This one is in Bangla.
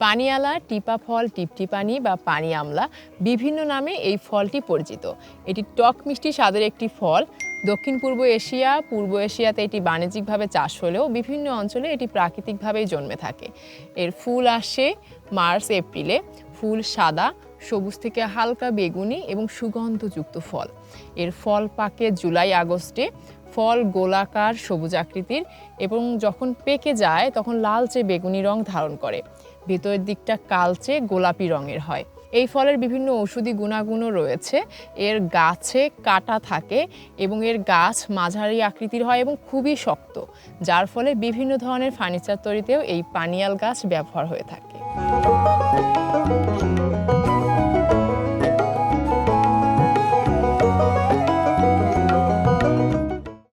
পানিয়ালা, টিপা ফল, টিপটিপানি বা পানি আমলা বিভিন্ন নামে এই ফলটি পরিচিত। এটি টক মিষ্টি স্বাদের একটি ফল। দক্ষিণ পূর্ব এশিয়া, পূর্ব এশিয়াতে এটি বাণিজ্যিকভাবে চাষ হলেও বিভিন্ন অঞ্চলে এটি প্রাকৃতিকভাবেই জন্মে থাকে। এর ফুল আসে মার্চ এপ্রিলে। ফুল সাদা, সবুজ থেকে হালকা বেগুনি এবং সুগন্ধযুক্ত ফল। এর ফল পাকে জুলাই আগস্টে। ফল গোলাকার সবুজ আকৃতির এবং যখন পেকে যায় তখন লালচে বেগুনি রং ধারণ করে। ভেতরের দিকটা কালচে গোলাপি রঙের হয়। এই ফলের বিভিন্ন ঔষধি গুণাগুণও রয়েছে। এর গাছে কাঁটা থাকে এবং এর গাছ মাঝারি আকৃতির হয় এবং খুবই শক্ত, যার ফলে বিভিন্ন ধরনের ফার্নিচার তৈরিতেও এই পানিয়াল গাছ ব্যবহার হয়ে থাকে।